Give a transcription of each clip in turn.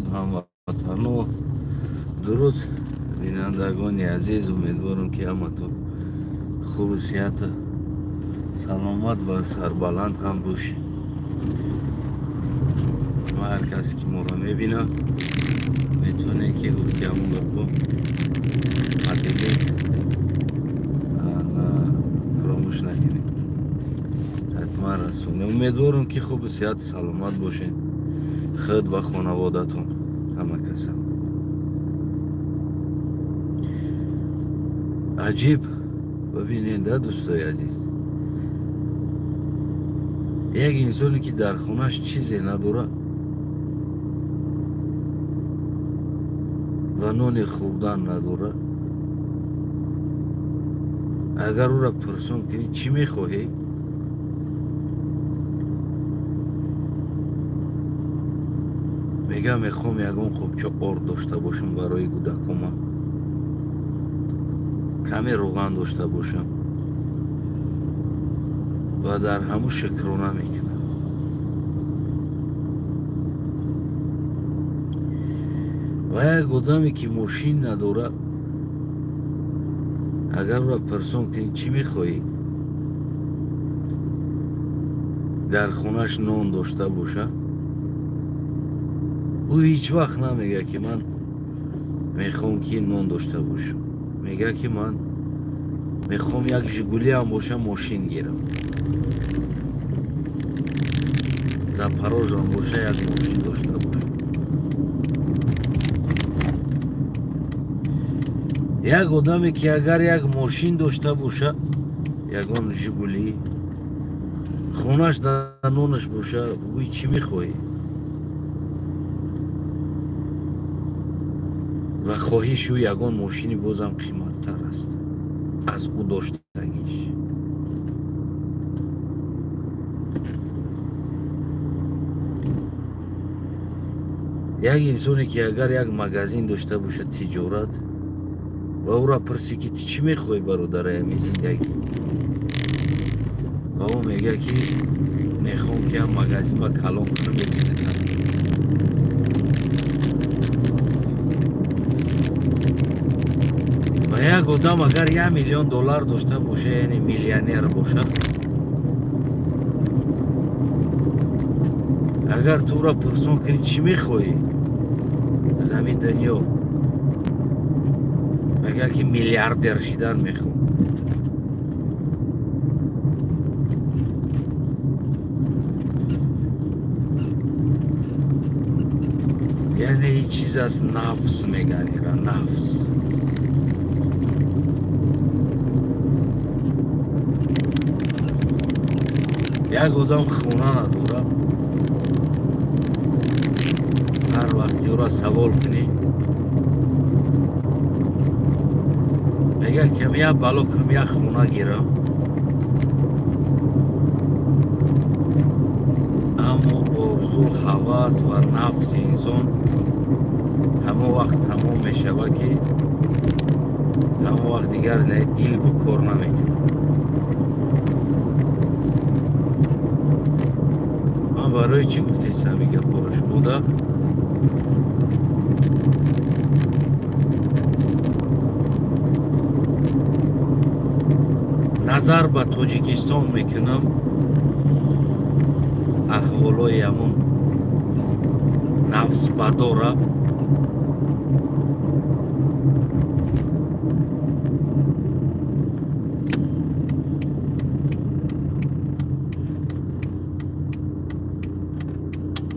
درود هموطنو، درود بینندگان عزیز. امیدوارم که همتون خوب و صحت سلامت و سربلند هم باشید. و هر کسی که ما را میبینه میتونه که گفتی همون گفت حدیدید فراموش نکنید، حتما رسونه. امیدوارم که خوب و صحت سلامت باشین، خود و خانوادتون همه کسا. عجیب ببینید دوستای عزیز، یک انسانی که در خونش چیزی نداره و نون خوردن نداره، اگر او را پرسون کنی چی میخواهی، میگه میخوام یکون خوبچه آرد داشته باشم برای کودکم، کمی روغن داشته باشم و در همون شکرانه میکنم. و یک آدمی که ماشین نداره، اگر را پرسون کنی چی میخوایی، در خونش نان داشته باشه، او هیچ وقت نمیگه که من میخوام که نان داشته باشم. میگه که من میخوام یک ژگولی هم باشه ماشین گیرم، زپاروژ هم باشه یک ماشین داشته باشم. یک آدمی که اگر یک ماشین داشته باشه، یگان ژگولی، خونش در نانش باشه، او چی میخوایی و خواهیش او یگان ماشینی بازم قیمت تر است از او داشتگیش. یک انسانی که اگر یک مغازین داشته باشه تجارت و او را پرسی که چی میخوای برادر همی زندگی، و او میگه که میخوام که هم مغازین و کلام کنم میکنه. و یک آدم اگر $1,000,000 داشته باشه، یعنی میلیونر باشه، اگر تو را پرسون کنی چی میخوایی از همین دنیا، اگر که میلیاردر شدن میخوام، یعنی این چیز از نفس میگنیره. نفس یک آدم خونه نداره، هر وقتی او را سوال کنی میگه که یک بالا کنم یک خونه گیرم، اما آرزو هوس و نفس انسان همه وقت تمام میشوه که همه وقت دیگر دلگو کار نمیکنه. من برای چی گفته سمی گپا را شنوده، نظر به تاجیکستان میکنم، احوالای همون نفس بداره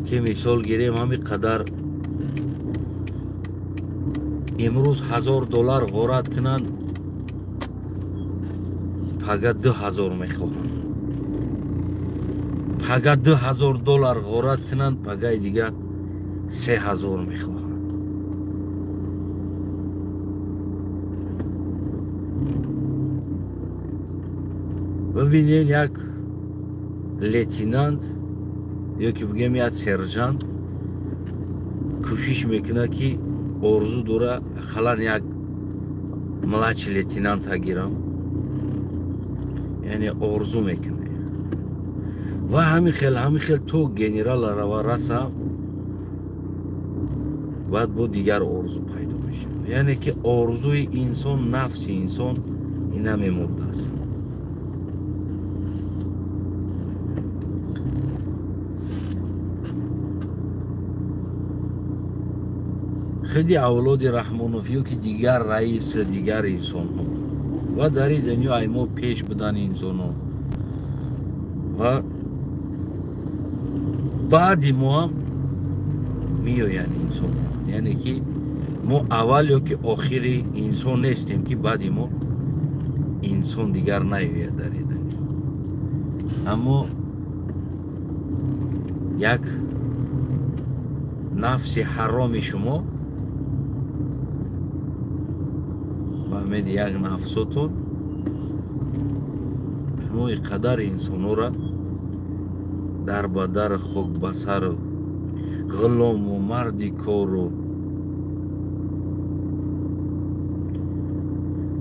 که مثال گیریم همین قدر امروز $1,000 غارت کنن، پگه 2,000 میخواهن. پگه $2,000 غارت کنن، پگه دیگه 3,000 میخواهن. ببینین یک لیتینانت یا که بگیم یک سرجانت کوشش میکنه که آرزو داره خلان یک ملاچ لیتینانت گیرم، یعنی آرزو میکنه و همین خیل تو گنرال را رسم بعد با دیگر آرزو پیدا میشه. یعنی که آرزوی انسان، نفس انسان اینا میمرده است. خیلی اولاد رحمانوفیو که دیگر رئیس دیگر انسان ها و در این دنیا ایما پیش بدن انسان ها و بعد ما هم میاین انسان ها. یعنی که ما اول یا که آخری انسان نیستیم که بعد ما انسان دیگر نیاید در این دنیا. اما یک نفس حرام شما همین یک نفساتون شما قدر انسانو را در بدر خوک بسر و غلام و مردی کار و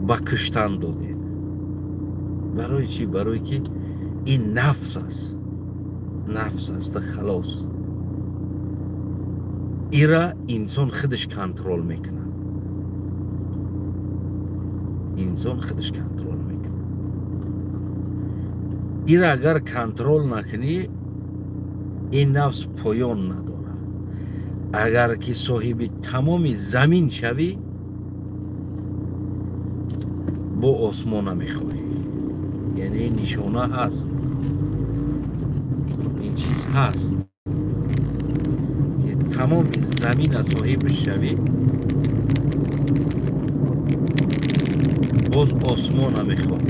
با کشتن دادید. برای چی؟ برای که این نفس است، نفس است خلاص. ایرا انسان خودش کنترل میکنه، انسان خودش کنترل میکنه. ایرا اگر کنترل نکنی این نفس پایان نداره. اگر که صاحب تمام زمین شوی با آسمان میخوایی. یعنی این نشانه هست، این چیز هست که تمام زمین از صاحب شوی باز آسمان هم میخواد.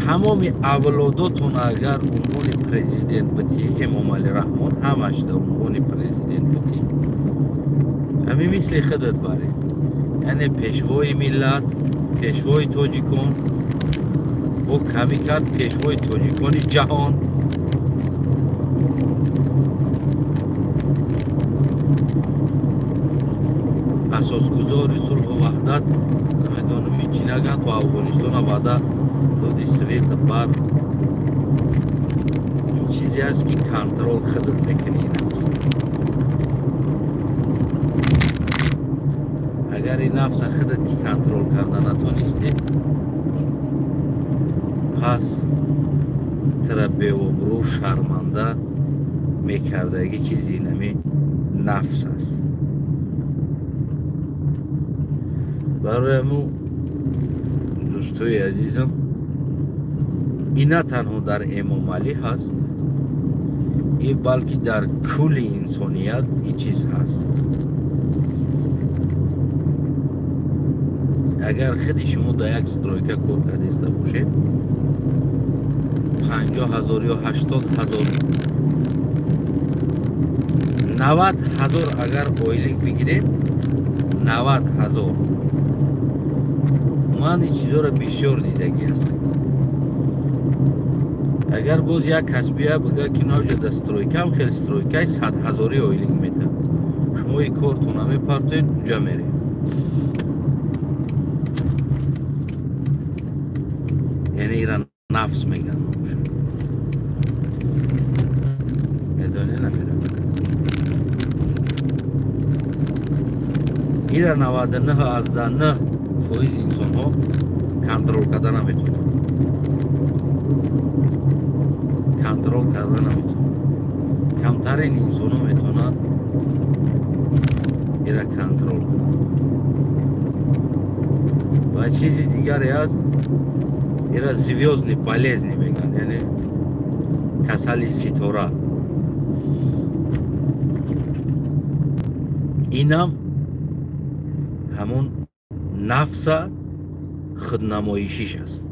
تمام اولاداتون اگر عنوان پرزیدنت بودی، امام علی رحمان همش در عنوان پرزیدنت بودی، همین مثل خودت باری. یعنی پیشوای ملت، پیشوای تاجیکان و کمی کرد پیشوای تاجیکان جهان. اساسگزار صلح و وحدت میدانم چینگان تو افغانستان وعده دادی سویت بر. این چیزی است که کنترل خودت میکنی نفس. اگر این نفس خودت که کنترل کردن نتونستی پس ترا بی‌آبرو شرمنده میکرده. یه چیزی نمی نفس است. برای مو دوستای عزیزم این نه تنها در امام علی هست، این بلکه در کل انسانیت این چیز هست. اگر خودی شما در یک سترایکه کار کرده باشه 50,000 یا 80,000 90,000 اگر آیلینگ بگیریم 90,000 من این چیزا را بسیار دیدگی است. اگر باز یک کسبیه بگه که نوجه دسترویکه هم خیلی سترویکه 100,000 آیلینگ میده، شما این کارتون همه پرتوید کجا میرید. یعنی ایران نفس میگن میدانی نمیرم. ایران 99 از 9 فایز انسان ها کنترل کردن نمیتونه، کنترل کردن نمیتونه. کمترین انسان ها میتونن ایرا کنترل کنن. و چیزی دیگری هست ایرا زویازنی بالزنی میگن، یعنی کسلی ستاره. اینم همون نفس خودنمایشیش است،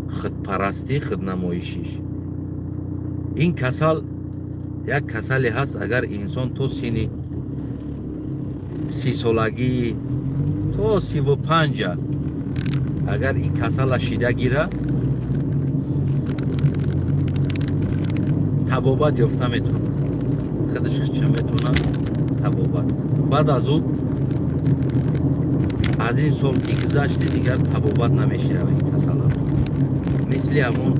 خودپرستی خودنمایشیش. این کسل یک کسلی هست. اگر انسان تو سینی 30 سالگی تو 35 اگر این کسل شیده گیره تبابت یافته میتونه، خودش چه میتونه تبابت. بعد از اون از این سال که گذشته دیگر تبابت نمیشه این کسل. مثل همون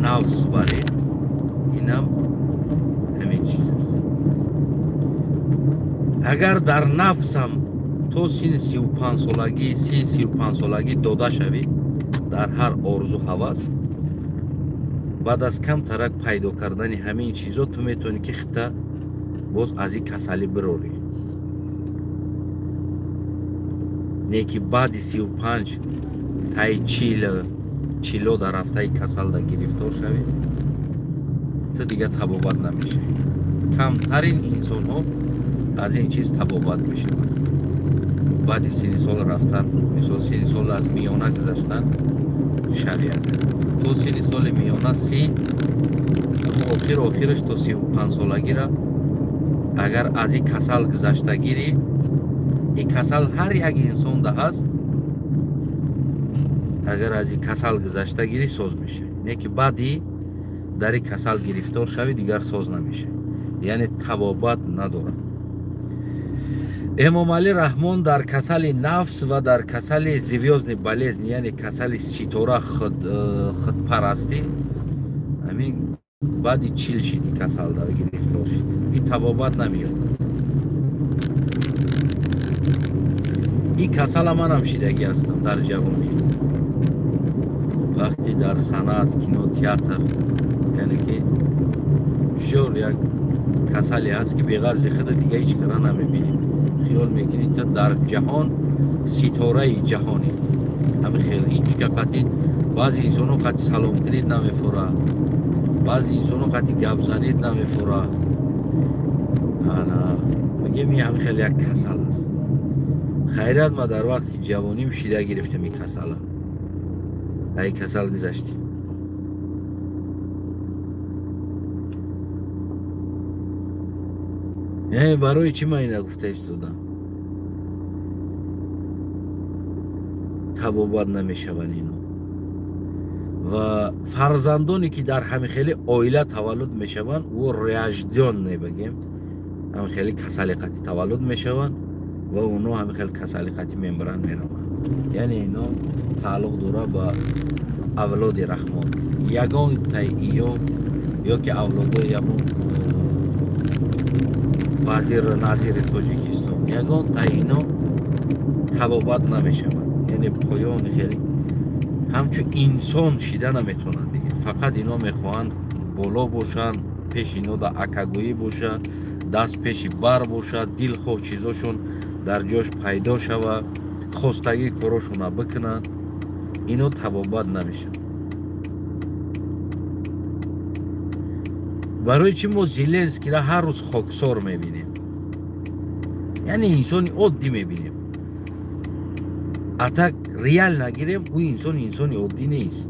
نفس باره اینم همین چیز است. اگر در نفسم تو سین 35 سالگی 35 سالگی داده شوی در هر آرزو هوس بعد از کم ترک پیدا کردن همین چیزا تو میتونی که خطا باز از این کسلی بروری. نه که بعد 35 تای چیلو در هفته کسل در گرفتار شوی تو دیگه تبابت نمیشه. کمترین انسان ها از این چیز تبابت میشه. بعد 30 سال رفتن مثلا 30 سال از میانه گذشتن شوید تو 30 سال میانه 30 آخرش تو 35 سالگی را اگر از این کسل گذشته گیری این کسل هر یک انسان ده هست اگر از این کسل گذشته گیری سوز میشه. نه که بعدی در این کسل گرفتار شوی دیگر سوز نمیشه یعنی تبابت نداره. امام علی رحمان در کسل نفس و در کسل زیویوزنی بلیزنی یعنی کسل سیطوره خودپرستی همین بعدی چیل شدی کسل در گرفتار شد این تبابت نمیاد. این کسل من هم شدگی هستم در جوانی وقتی در صنعت کینو تئاتر یعنی که شور یک کسلی هست که بغرض خود دیگه هیچ کار نمیبینیم. خیال میکنید تا در جهان ستاره جهانی همه خیلی هیچ که قطعی بعضی انسانو قطعی سلام کنید نمیفوره بعضی انسانو قطعی گپ زنید نمیفوره میگم این همه خیلی یک کسل است. خیرت ما در وقت جوانیم شیده گرفتم این کسل ای کسل گذشتیم. یعنی برای چی من این گفته ایستادم تبابت نمیشون اینو و فرزندانی که در همین خیلی عائله تولد میشون و ریاجدان نبگیم همین خیلی کسل قطعی تولد میشون و اونو همین خیلی کسل قطعی میمبرن میرون یعنی اینا تعلق داره با اولاد رحمان یگان تاییو یا که اولادای همون وزیر نظیر تاجیکستان یگان تایینا تبابت نمیشون یعنی پایان خیلی همچون انسان شیده نمیتونن دیگه. فقط اینا میخوان بالا باشن پیش اینا در اکگویی باشه دست پیش بر باشه دل خواه چیزاشون در جاش پیدا شوه خواستگی کاراشون بکنن اینا تبابت نمیشن. برای چی ما زیلنسکی را هر روز خاکسار میبینیم یعنی انسان عادی میبینیم اتک ریال نگیریم او انسان عادی نیست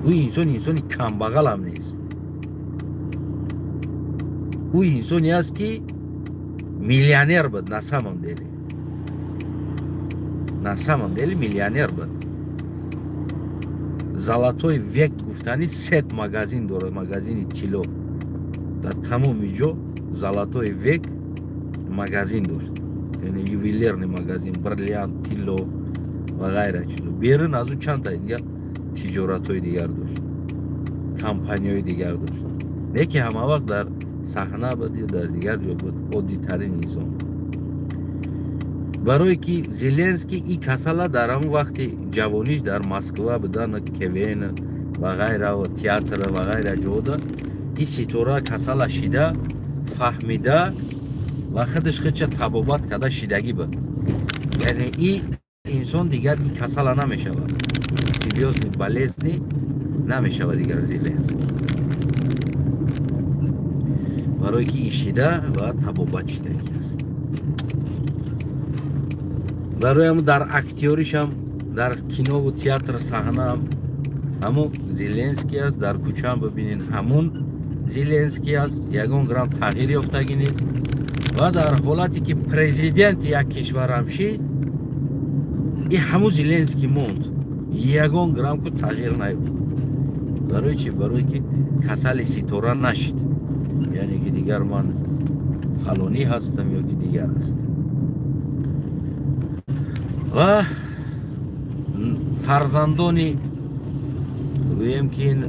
او انسان کمبغل هم نیست او انسانی است که میلیونر بود نسم هم دیلی میلیونر بود زلاتوی وек گفتنی 3 مگازین داره مگازین تیلو در تمام جا زلاتوی وек مگازین داشت یعنی یوویلرنی مگازین برلیانت تیلو و غیره چیزو بیرون از اون چند تا دیگه تجارت های دیگر داشت کمپانی های دیگر داشت نه که همه وقت در صحنه بود یا در دیگر جا بود عادی ترین انسان. برای که زیلنسکی این کسلا در همون وقتی جوانیش در مسکو بودن کوین و غیره و تئاتر و غیره جوده این ستاره کسلا شیده فهمیده و خودش خودش تبابت کرده شیدگی بود یعنی این انسان دیگر این کسلا نمیشه سیریوزنی بلیزنی نمیشه دیگر زیلنسکی برای که این شیده و تبابت شیدگی است. برای هم در اکتیوریش هم در کینو و تئاتر صحنه هم همون زیلنسکی است در کوچه هم ببینین همون زیلنسکی است یگان گرم تغییر یافتگی نیست و در حالتی که پرزیدنت یک کشور هم شید این همون زیلنسکی موند یگان گرم که تغییر نیفت. برای چی؟ برای که کسل ستاره نشید یعنی که دیگر من فلانی هستم یا که دیگر هستم و фарзандони гӯем ки ин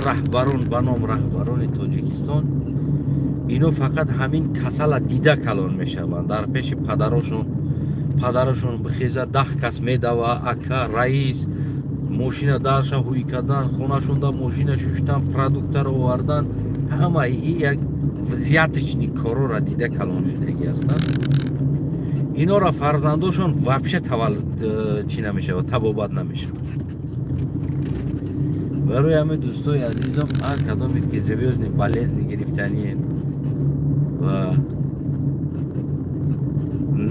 раҳбарон ба ном раҳбарони тоҷикистон ино фақат ҳамин касала дида калон мешаванд. Дар пеши падарашон бихеза 10 кас медава, ака, раис, мошина дарша ҳуй кардан, хонашонда мошина шуштан, продуктар овардан, ҳама и як взяточни корора дида калон шудагӣ ҳастанд. Инора фарзандошон вообще чӣ намешавад, табобат намешавад. Барои ҳамин дӯстои азизам, ҳар кадоме ки серьёзни болезни гирифтаниен ва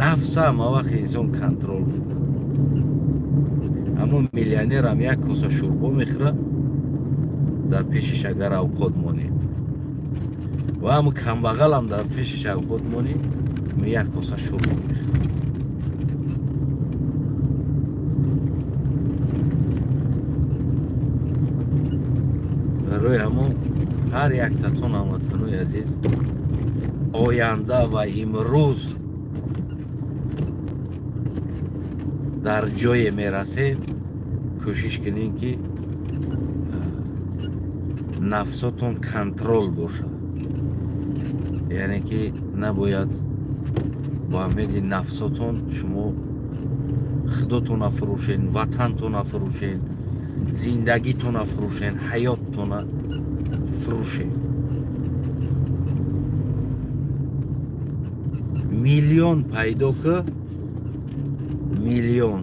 нафса ҳама вақт инсон контрол кунад. Аммо миллионерам як коса шӯрбо мехӯрад, дар пешиш агар авқот монем, ва ҳамн камбағалам дар пешиш авқот монем, як коса шӯрбо мехӯрад. барои ҳамон ҳар яктатон ҳамватанои азиз, оянда ва имрӯз дар ҷое мерасем, кӯшиш кунем ки нафсотон контрол бошад. яъне ки набояд бо амеди нафсотон шумо худотона фурӯшен, ватантона фурӯшен, зиндагитона фурӯшен, ҳаёттона фурӯшен. миллион пайдо ки миллион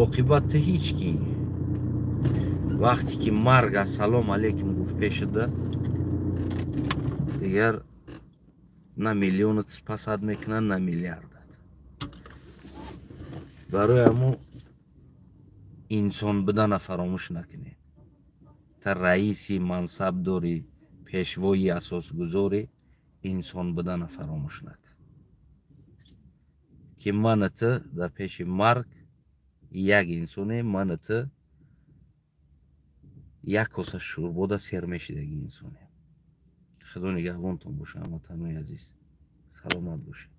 оқибати ҳеҷ ки вақте ки марг ассалом алейкум гуфт пешида, дигар на миллионат пасад мекунад, на миллиардат. барои ҳамон инсон будана фаромӯш накунед. та раиси, мансабдори, пешвои асосгузори инсон будана фаромӯш накун. ки ману ту дар пеши марг як инсонем, ману ту як коса шӯрбода сер мешидаги инсонем. худо нигаҳбонтон боша ҳамватанои азиз. саломат бошед.